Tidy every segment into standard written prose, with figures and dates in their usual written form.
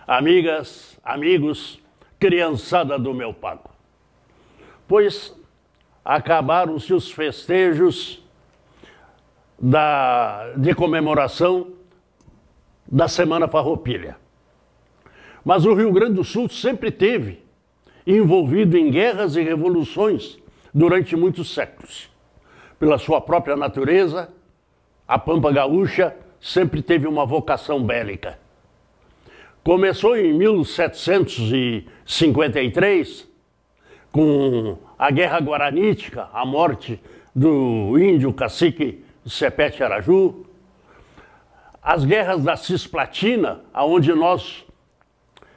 amigas, amigos, criançada do meu pago. Pois acabaram-se os festejos de comemoração da Semana Farroupilha. Mas o Rio Grande do Sul sempre teve envolvido em guerras e revoluções durante muitos séculos. Pela sua própria natureza, a Pampa Gaúcha sempre teve uma vocação bélica. Começou em 1753, com a Guerra Guaranítica, a morte do índio cacique Sepete Araju, as guerras da Cisplatina, onde nós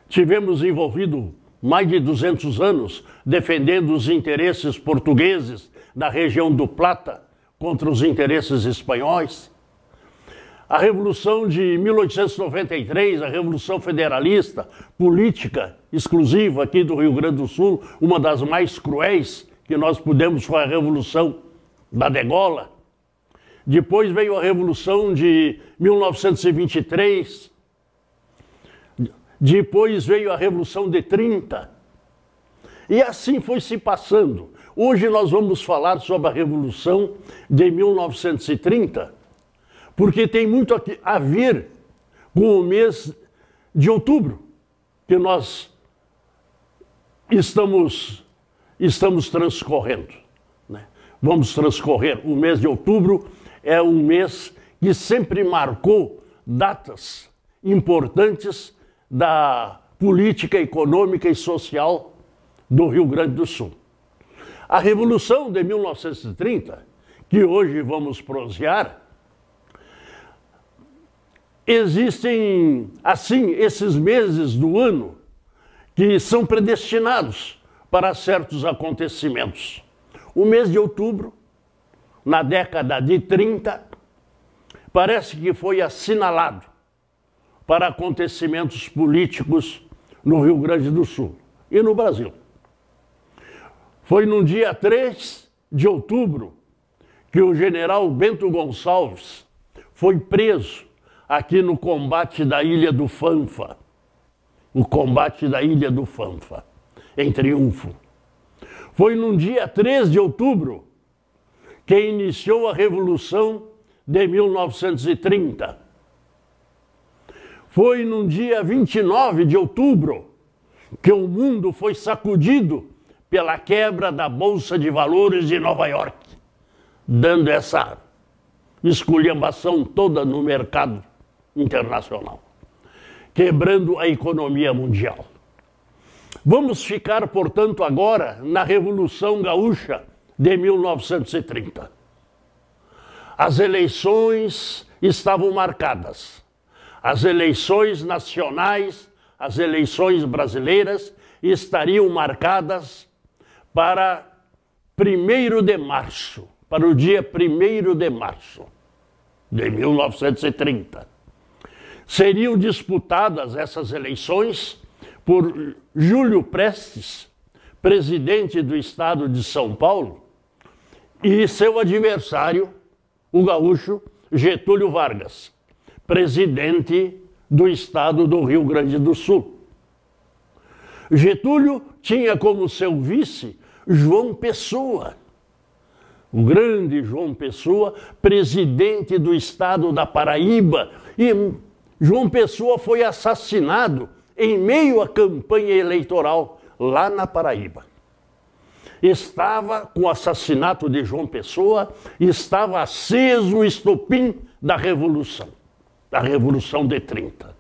tivemos envolvido mais de 200 anos defendendo os interesses portugueses da região do Plata contra os interesses espanhóis. A Revolução de 1893, a Revolução Federalista, política exclusiva aqui do Rio Grande do Sul, uma das mais cruéis que nós pudemos, foi a Revolução da Degola. Depois veio a Revolução de 1923, depois veio a Revolução de 30, e assim foi se passando. Hoje nós vamos falar sobre a Revolução de 1930, porque tem muito a ver com o mês de outubro, que nós estamos transcorrendo, né? Vamos transcorrer. O mês de outubro é um mês que sempre marcou datas importantes da política econômica e social do Rio Grande do Sul. A Revolução de 1930, que hoje vamos prosear, existem, assim, esses meses do ano que são predestinados para certos acontecimentos. O mês de outubro, na década de 30, parece que foi assinalado para acontecimentos políticos no Rio Grande do Sul e no Brasil. Foi no dia 3 de outubro que o general Bento Gonçalves foi preso aqui no combate da Ilha do Fanfa. O combate da Ilha do Fanfa, em triunfo. Foi no dia 3 de outubro que iniciou a Revolução de 1930. Foi no dia 29 de outubro que o mundo foi sacudido pela quebra da Bolsa de Valores de Nova York, dando essa esculhambação toda no mercado internacional, quebrando a economia mundial. Vamos ficar, portanto, agora na Revolução Gaúcha de 1930. As eleições estavam marcadas. As eleições nacionais, as eleições brasileiras estariam marcadas para 1º de março, para o dia 1º de março de 1930. Seriam disputadas essas eleições por Júlio Prestes, presidente do estado de São Paulo, e seu adversário, o gaúcho Getúlio Vargas, presidente do estado do Rio Grande do Sul. Getúlio tinha como seu vice João Pessoa, o grande João Pessoa, presidente do estado da Paraíba, e João Pessoa foi assassinado em meio à campanha eleitoral lá na Paraíba. Estava, com o assassinato de João Pessoa, estava aceso o estopim da Revolução de 30.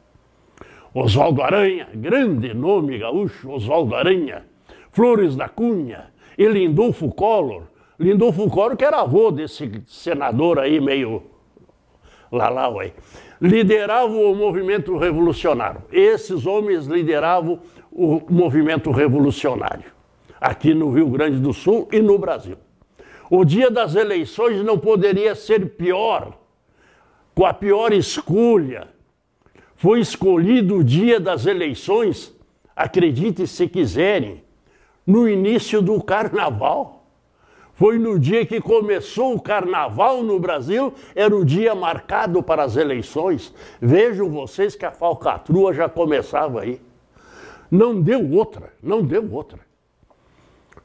Oswaldo Aranha, grande nome gaúcho, Oswaldo Aranha, Flores da Cunha e Lindolfo Collor. Lindolfo Collor, que era avô desse senador aí meio lalau aí, lideravam o movimento revolucionário. Esses homens lideravam o movimento revolucionário aqui no Rio Grande do Sul e no Brasil. O dia das eleições não poderia ser pior, com a pior escolha. Foi escolhido o dia das eleições, acredite se quiserem, no início do carnaval. Foi no dia que começou o carnaval no Brasil, era o dia marcado para as eleições. Vejam vocês que a falcatrua já começava aí. Não deu outra, não deu outra.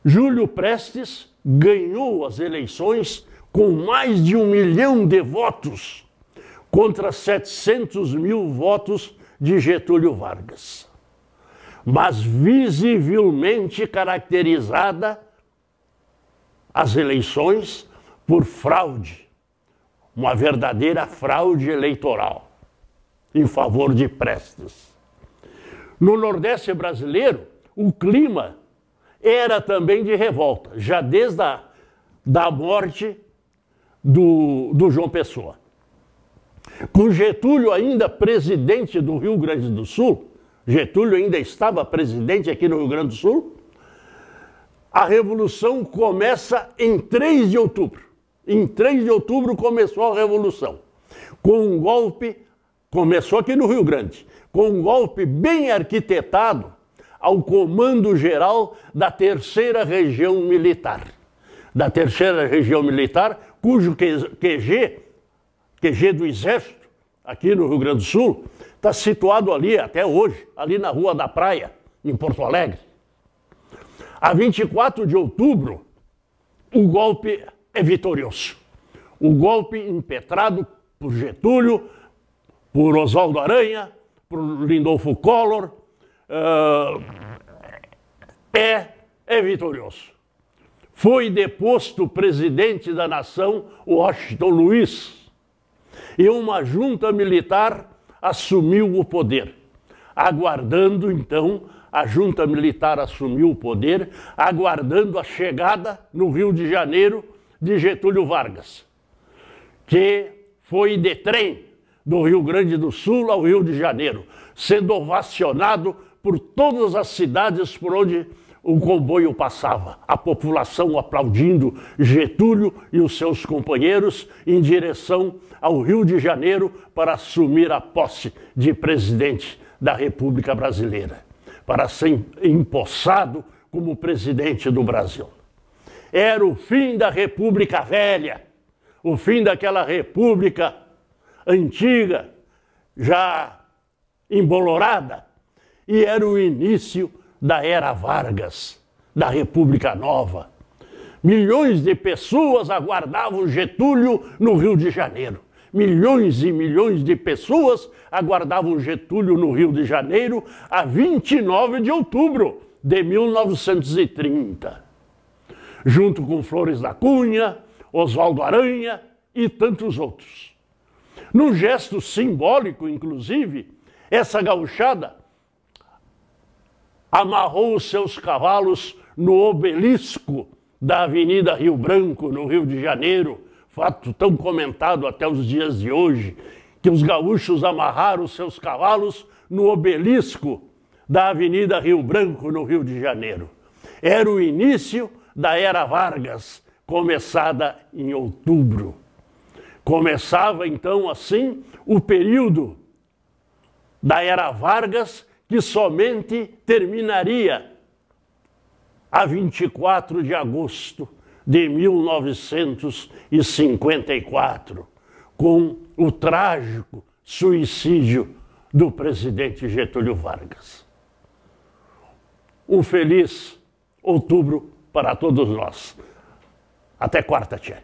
Júlio Prestes ganhou as eleições com mais de 1 milhão de votos contra 700 mil votos de Getúlio Vargas. Mas visivelmente caracterizada as eleições por fraude, uma verdadeira fraude eleitoral em favor de Prestes. No Nordeste brasileiro, o clima era também de revolta, já desde a morte do João Pessoa. Com Getúlio ainda presidente do Rio Grande do Sul, Getúlio ainda estava presidente aqui no Rio Grande do Sul, a Revolução começa em 3 de outubro. Em 3 de outubro começou a Revolução, com um golpe, começou aqui no Rio Grande, com um golpe bem arquitetado ao comando geral da 3ª Região Militar. Da 3ª Região Militar, cujo QG do Exército, aqui no Rio Grande do Sul, está situado ali até hoje, ali na Rua da Praia, em Porto Alegre. A 24 de outubro, o golpe é vitorioso. O golpe impetrado por Getúlio, por Oswaldo Aranha, por Lindolfo Collor, é vitorioso. Foi deposto o presidente da nação, Washington Luiz, e uma junta militar assumiu o poder. Aguardando, então, a junta militar assumiu o poder, aguardando a chegada no Rio de Janeiro de Getúlio Vargas, que foi de trem do Rio Grande do Sul ao Rio de Janeiro, sendo ovacionado por todas as cidades por onde o comboio passava, a população aplaudindo Getúlio e os seus companheiros em direção ao Rio de Janeiro para assumir a posse de presidente da República Brasileira, para ser empossado como presidente do Brasil. Era o fim da República Velha, o fim daquela República antiga, já embolorada, e era o início da Era Vargas, da República Nova. Milhões de pessoas aguardavam Getúlio no Rio de Janeiro. Milhões e milhões de pessoas aguardavam Getúlio no Rio de Janeiro a 29 de outubro de 1930. Junto com Flores da Cunha, Oswaldo Aranha e tantos outros. Num gesto simbólico, inclusive, essa gauchada amarrou os seus cavalos no obelisco da Avenida Rio Branco, no Rio de Janeiro, fato tão comentado até os dias de hoje, que os gaúchos amarraram os seus cavalos no obelisco da Avenida Rio Branco, no Rio de Janeiro. Era o início da Era Vargas, começada em outubro. Começava, então, assim, o período da Era Vargas, que somente terminaria a 24 de agosto de 1954, com o trágico suicídio do presidente Getúlio Vargas. Um feliz outubro para todos nós. Até quarta, tchê.